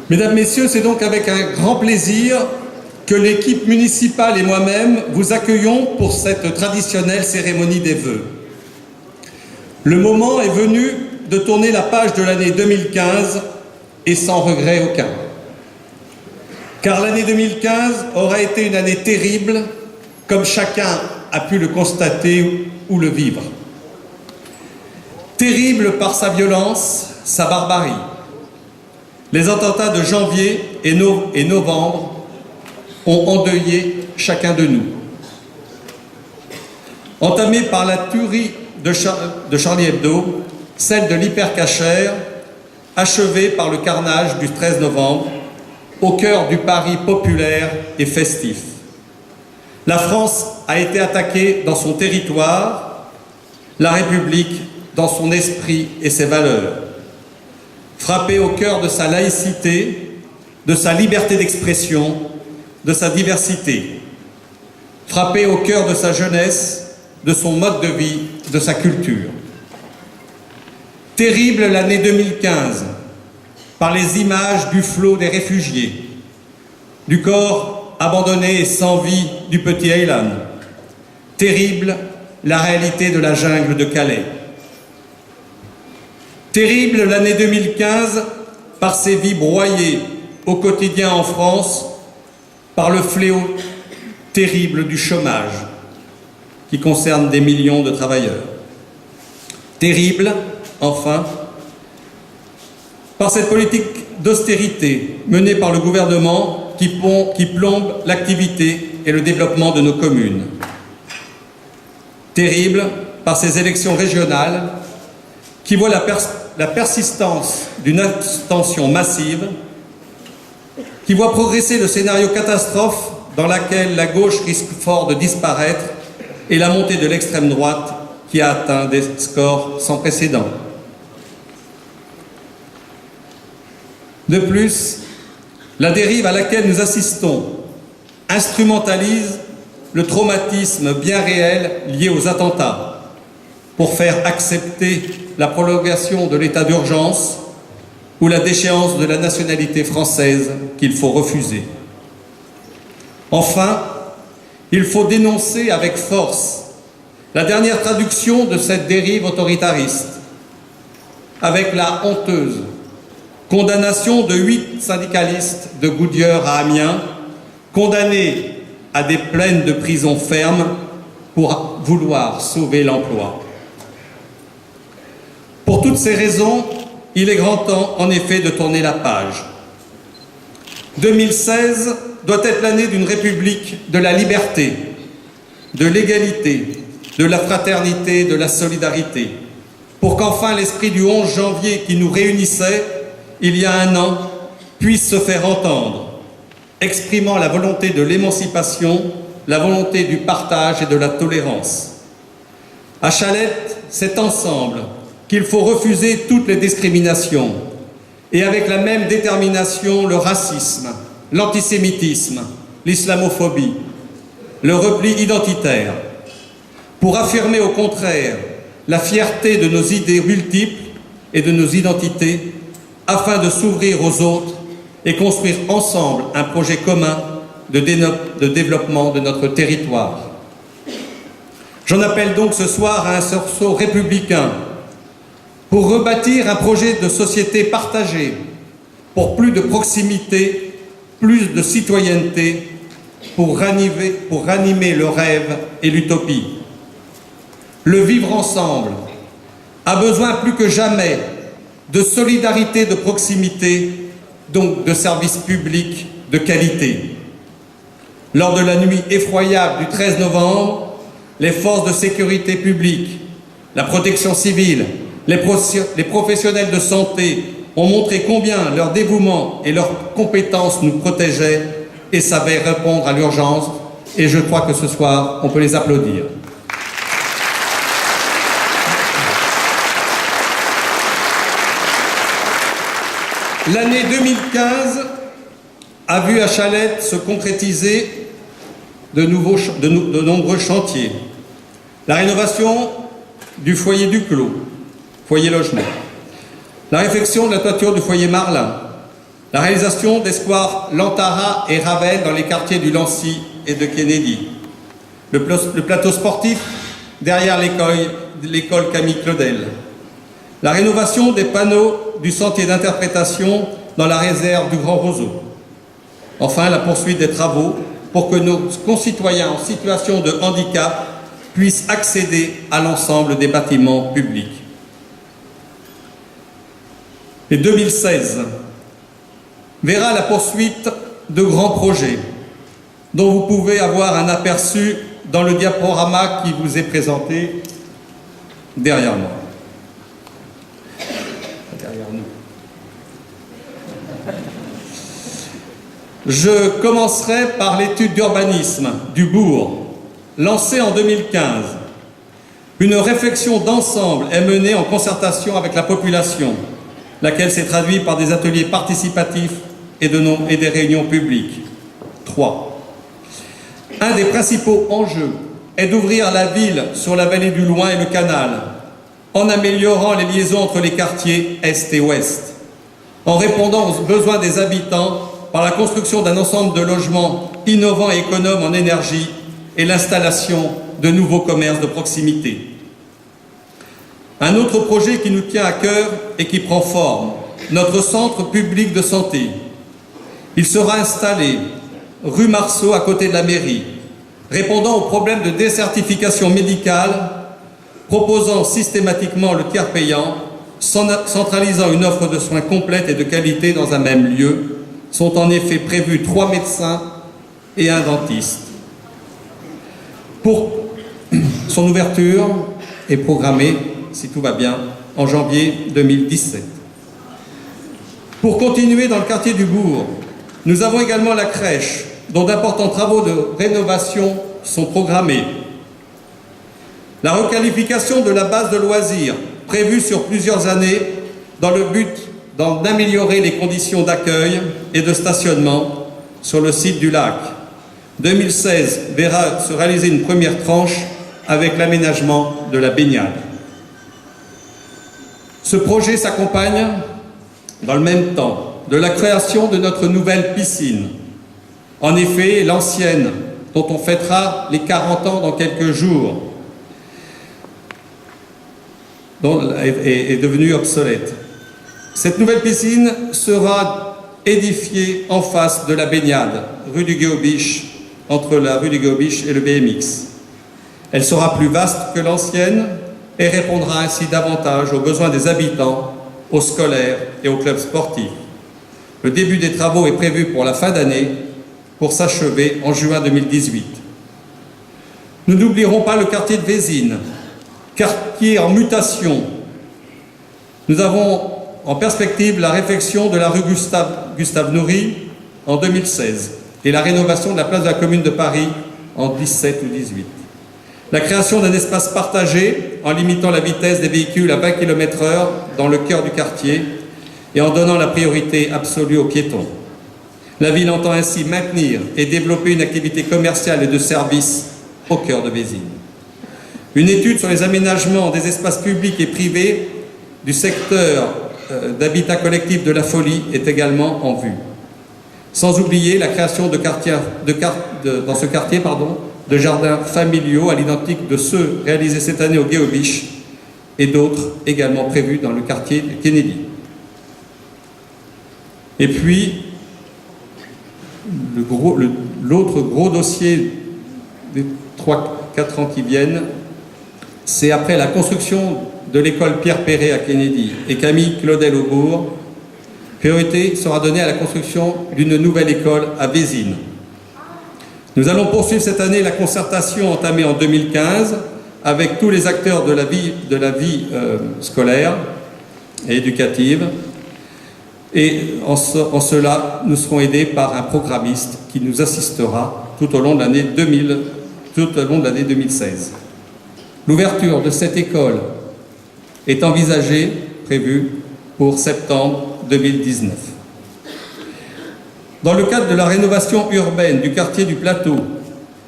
Mesdames, Messieurs, c'est donc avec un grand plaisir que l'équipe municipale et moi-même vous accueillons pour cette traditionnelle cérémonie des vœux. Le moment est venu de tourner la page de l'année 2015 et sans regret aucun. Car l'année 2015 aura été une année terrible, comme chacun a pu le constater ou le vivre. Terrible par sa violence, sa barbarie. Les attentats de janvier et novembre ont endeuillé chacun de nous. Entamée par la tuerie de Charlie Hebdo, celle de l'hypercachère, achevée par le carnage du 13 novembre, au cœur du Paris populaire et festif. La France a été attaquée dans son territoire, la République dans son esprit et ses valeurs. Frappée au cœur de sa laïcité, de sa liberté d'expression, de sa diversité. Frappée au cœur de sa jeunesse, de son mode de vie, de sa culture. Terrible l'année 2015, par les images du flot des réfugiés, du corps abandonné et sans vie du petit Aylan. Terrible la réalité de la jungle de Calais. Terrible l'année 2015 par ces vies broyées au quotidien en France, par le fléau terrible du chômage qui concerne des millions de travailleurs. Terrible, enfin, par cette politique d'austérité menée par le gouvernement qui plombe l'activité et le développement de nos communes. Terrible par ces élections régionales qui voient la persistance d'une abstention massive, qui voit progresser le scénario catastrophe dans lequel la gauche risque fort de disparaître et la montée de l'extrême droite qui a atteint des scores sans précédent. De plus, la dérive à laquelle nous assistons instrumentalise le traumatisme bien réel lié aux attentats pour faire accepter la prolongation de l'état d'urgence ou la déchéance de la nationalité française qu'il faut refuser. Enfin, il faut dénoncer avec force la dernière traduction de cette dérive autoritariste, avec la honteuse condamnation de 8 syndicalistes de Goodyear à Amiens, condamnés à des peines de prison ferme pour vouloir sauver l'emploi. Pour toutes ces raisons, il est grand temps, en effet, de tourner la page. 2016 doit être l'année d'une République de la liberté, de l'égalité, de la fraternité, de la solidarité, pour qu'enfin l'esprit du 11 janvier qui nous réunissait il y a un an puisse se faire entendre, exprimant la volonté de l'émancipation, la volonté du partage et de la tolérance. À Chalette, c'est ensemble qu'il faut refuser toutes les discriminations et avec la même détermination le racisme, l'antisémitisme, l'islamophobie, le repli identitaire, pour affirmer au contraire la fierté de nos idées multiples et de nos identités afin de s'ouvrir aux autres et construire ensemble un projet commun de développement de notre territoire. J'en appelle donc ce soir à un sursaut républicain pour rebâtir un projet de société partagée, pour plus de proximité, plus de citoyenneté, pour ranimer le rêve et l'utopie. Le vivre ensemble a besoin plus que jamais de solidarité de proximité, donc de services publics de qualité. Lors de la nuit effroyable du 13 novembre, les forces de sécurité publique, la protection civile, les professionnels de santé ont montré combien leur dévouement et leurs compétences nous protégeaient et savaient répondre à l'urgence. Et je crois que ce soir, on peut les applaudir. L'année 2015 a vu à Chalette se concrétiser de nombreux chantiers. La rénovation du foyer du Clos, foyer logement. La réfection de la toiture du foyer Marlin. La réalisation des squares Lantara et Ravel dans les quartiers du Lancy et de Kennedy. Le plateau sportif derrière l'école Camille Claudel. La rénovation des panneaux du sentier d'interprétation dans la réserve du Grand Roseau. Enfin, la poursuite des travaux pour que nos concitoyens en situation de handicap puissent accéder à l'ensemble des bâtiments publics. Et 2016 verra la poursuite de grands projets dont vous pouvez avoir un aperçu dans le diaporama qui vous est présenté derrière moi. Derrière nous. Je commencerai par l'étude d'urbanisme du bourg, lancée en 2015. Une réflexion d'ensemble est menée en concertation avec la population, laquelle s'est traduite par des ateliers participatifs et des réunions publiques. 3. Un des principaux enjeux est d'ouvrir la ville sur la vallée du Loing et le canal, en améliorant les liaisons entre les quartiers Est et Ouest, en répondant aux besoins des habitants par la construction d'un ensemble de logements innovants et économes en énergie et l'installation de nouveaux commerces de proximité. Un autre projet qui nous tient à cœur et qui prend forme, notre centre public de santé. Il sera installé rue Marceau à côté de la mairie, répondant aux problèmes de désertification médicale, proposant systématiquement le tiers payant, centralisant une offre de soins complète et de qualité dans un même lieu. Sont en effet prévus 3 médecins et un dentiste. Pour son ouverture est programmée, si tout va bien, en janvier 2017. Pour continuer dans le quartier du bourg, nous avons également la crèche, dont d'importants travaux de rénovation sont programmés. La requalification de la base de loisirs, prévue sur plusieurs années, dans le but d'améliorer les conditions d'accueil et de stationnement sur le site du lac. 2016 verra se réaliser une première tranche avec l'aménagement de la baignade. Ce projet s'accompagne, dans le même temps, de la création de notre nouvelle piscine. En effet, l'ancienne, dont on fêtera les 40 ans dans quelques jours, est devenue obsolète. Cette nouvelle piscine sera édifiée en face de la baignade, rue du Guéobiche, entre la rue du Guéobiche et le BMX. Elle sera plus vaste que l'ancienne et répondra ainsi davantage aux besoins des habitants, aux scolaires et aux clubs sportifs. Le début des travaux est prévu pour la fin d'année, pour s'achever en juin 2018. Nous n'oublierons pas le quartier de Vésines, quartier en mutation. Nous avons en perspective la réfection de la rue Gustave Noury en 2016 et la rénovation de la place de la Commune de Paris en 17 ou 18. La création d'un espace partagé en limitant la vitesse des véhicules à 20 km/h dans le cœur du quartier et en donnant la priorité absolue aux piétons. La ville entend ainsi maintenir et développer une activité commerciale et de services au cœur de Vésines. Une étude sur les aménagements des espaces publics et privés du secteur d'habitat collectif de la Folie est également en vue. Sans oublier la création dans ce quartier de jardins familiaux à l'identique de ceux réalisés cette année au Guéobiche et d'autres également prévus dans le quartier de Kennedy. Et puis, l'autre gros dossier des 3-4 ans qui viennent, c'est après la construction de l'école Pierre Perret à Kennedy et Camille Claudel au bourg, priorité sera donnée à la construction d'une nouvelle école à Vésines. Nous allons poursuivre cette année la concertation entamée en 2015 avec tous les acteurs de la vie scolaire et éducative. Et en cela, nous serons aidés par un programmiste qui nous assistera tout au long de l'année 2016. L'ouverture de cette école est envisagée, prévue pour septembre 2019. Dans le cadre de la rénovation urbaine du quartier du Plateau,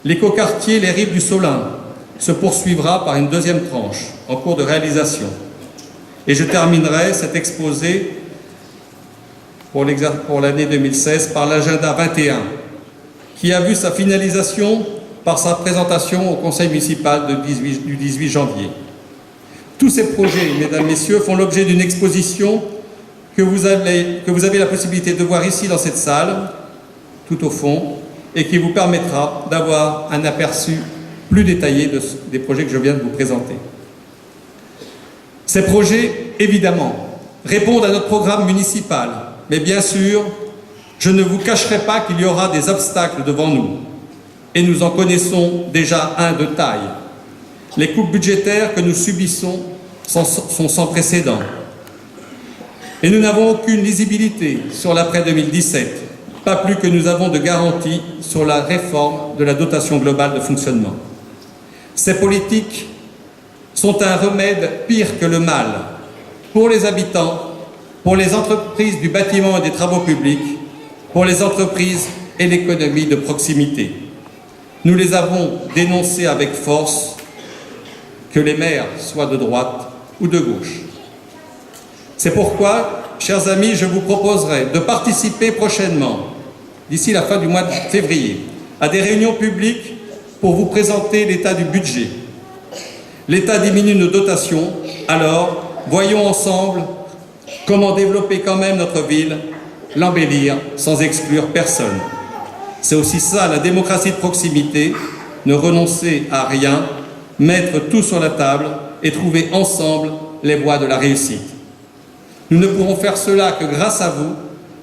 l'écoquartier Les Rives du Solin se poursuivra par une deuxième tranche en cours de réalisation. Et je terminerai cet exposé pour l'année 2016 par l'agenda 21, qui a vu sa finalisation par sa présentation au Conseil municipal du 18 janvier. Tous ces projets, mesdames, messieurs, font l'objet d'une exposition que vous avez la possibilité de voir ici dans cette salle, tout au fond, et qui vous permettra d'avoir un aperçu plus détaillé des projets que je viens de vous présenter. Ces projets, évidemment, répondent à notre programme municipal, mais bien sûr, je ne vous cacherai pas qu'il y aura des obstacles devant nous, et nous en connaissons déjà un de taille. Les coupes budgétaires que nous subissons sont sans précédent. Et nous n'avons aucune lisibilité sur l'après 2017, pas plus que nous avons de garantie sur la réforme de la dotation globale de fonctionnement. Ces politiques sont un remède pire que le mal pour les habitants, pour les entreprises du bâtiment et des travaux publics, pour les entreprises et l'économie de proximité. Nous les avons dénoncées avec force, que les maires soient de droite ou de gauche. C'est pourquoi, chers amis, je vous proposerai de participer prochainement, d'ici la fin du mois de février, à des réunions publiques pour vous présenter l'état du budget. L'État diminue nos dotations, alors voyons ensemble comment développer quand même notre ville, l'embellir sans exclure personne. C'est aussi ça la démocratie de proximité, ne renoncer à rien, mettre tout sur la table et trouver ensemble les voies de la réussite. Nous ne pourrons faire cela que grâce à vous,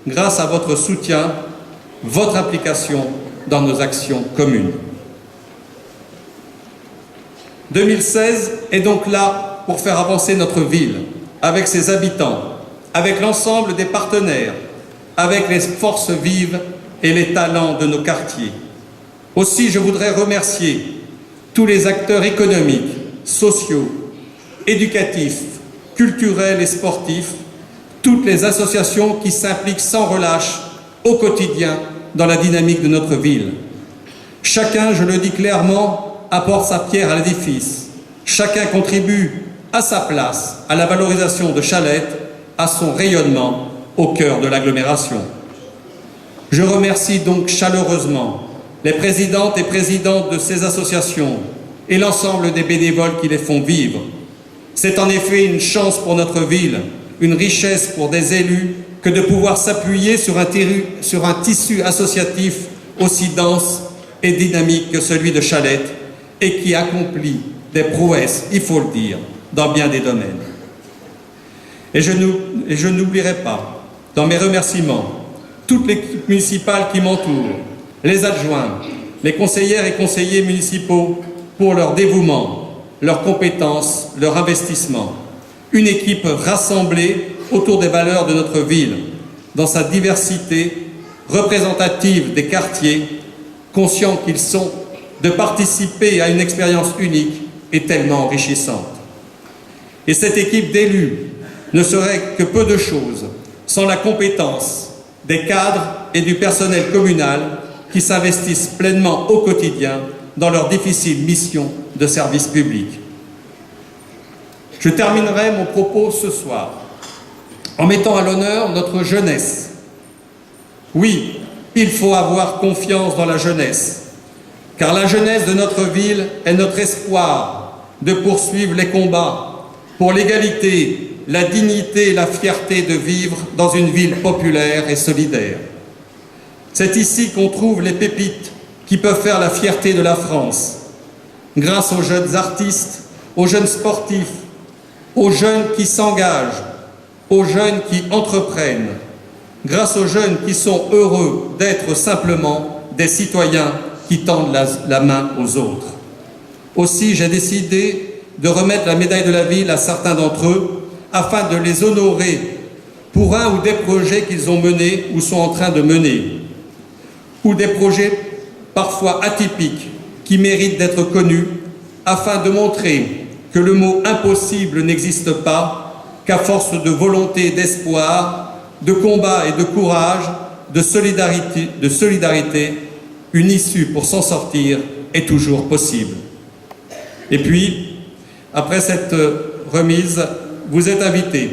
grâce à votre soutien, votre implication dans nos actions communes. 2016 est donc là pour faire avancer notre ville, avec ses habitants, avec l'ensemble des partenaires, avec les forces vives et les talents de nos quartiers. Aussi, je voudrais remercier tous les acteurs économiques, sociaux, éducatifs, culturels et sportifs, toutes les associations qui s'impliquent sans relâche au quotidien dans la dynamique de notre ville. Chacun, je le dis clairement, apporte sa pierre à l'édifice. Chacun contribue à sa place à la valorisation de Chalette, à son rayonnement au cœur de l'agglomération. Je remercie donc chaleureusement les présidentes et présidents de ces associations et l'ensemble des bénévoles qui les font vivre. C'est en effet une chance pour notre ville, une richesse pour des élus que de pouvoir s'appuyer sur un tissu associatif aussi dense et dynamique que celui de Chalette et qui accomplit des prouesses, il faut le dire, dans bien des domaines. Et je n'oublierai pas, dans mes remerciements, toute l'équipe municipale qui m'entoure, les adjoints, les conseillères et conseillers municipaux pour leur dévouement, leurs compétences, leur investissement. Une équipe rassemblée autour des valeurs de notre ville, dans sa diversité, représentative des quartiers, conscients qu'ils sont de participer à une expérience unique et tellement enrichissante. Et cette équipe d'élus ne serait que peu de choses sans la compétence des cadres et du personnel communal qui s'investissent pleinement au quotidien dans leur difficile mission de service public. Je terminerai mon propos ce soir en mettant à l'honneur notre jeunesse. Oui, il faut avoir confiance dans la jeunesse, car la jeunesse de notre ville est notre espoir de poursuivre les combats pour l'égalité, la dignité et la fierté de vivre dans une ville populaire et solidaire. C'est ici qu'on trouve les pépites qui peuvent faire la fierté de la France, grâce aux jeunes artistes, aux jeunes sportifs, aux jeunes qui s'engagent, aux jeunes qui entreprennent, grâce aux jeunes qui sont heureux d'être simplement des citoyens qui tendent la main aux autres. Aussi, j'ai décidé de remettre la médaille de la ville à certains d'entre eux afin de les honorer pour un ou des projets qu'ils ont menés ou sont en train de mener, ou des projets parfois atypiques qui méritent d'être connus afin de montrer que le mot impossible n'existe pas, qu'à force de volonté, d'espoir, de combat et de courage, de solidarité, une issue pour s'en sortir est toujours possible. Et puis, après cette remise, vous êtes invités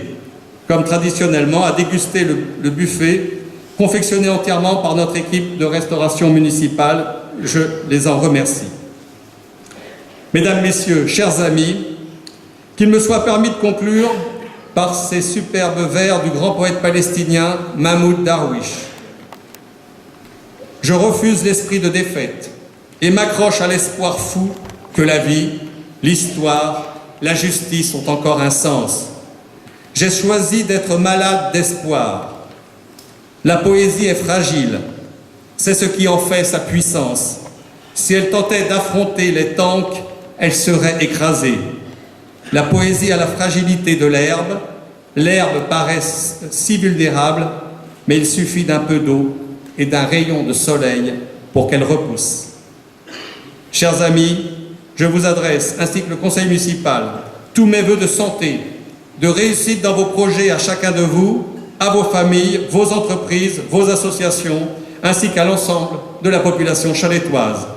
comme traditionnellement, à déguster le buffet confectionné entièrement par notre équipe de restauration municipale. Je les en remercie. Mesdames, Messieurs, chers amis, qu'il me soit permis de conclure par ces superbes vers du grand poète palestinien Mahmoud Darwish. Je refuse l'esprit de défaite et m'accroche à l'espoir fou que la vie, l'histoire, la justice ont encore un sens. J'ai choisi d'être malade d'espoir. La poésie est fragile, c'est ce qui en fait sa puissance. Si elle tentait d'affronter les tanks, elle serait écrasée. La poésie a la fragilité de l'herbe. L'herbe paraît si vulnérable, mais il suffit d'un peu d'eau et d'un rayon de soleil pour qu'elle repousse. Chers amis, je vous adresse, ainsi que le conseil municipal, tous mes vœux de santé, de réussite dans vos projets à chacun de vous, à vos familles, vos entreprises, vos associations, ainsi qu'à l'ensemble de la population chalétoise,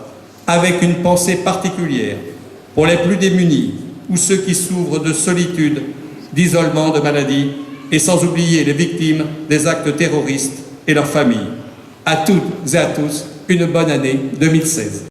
avec une pensée particulière pour les plus démunis ou ceux qui souffrent de solitude, d'isolement, de maladie, et sans oublier les victimes des actes terroristes et leurs familles. À toutes et à tous, une bonne année 2016.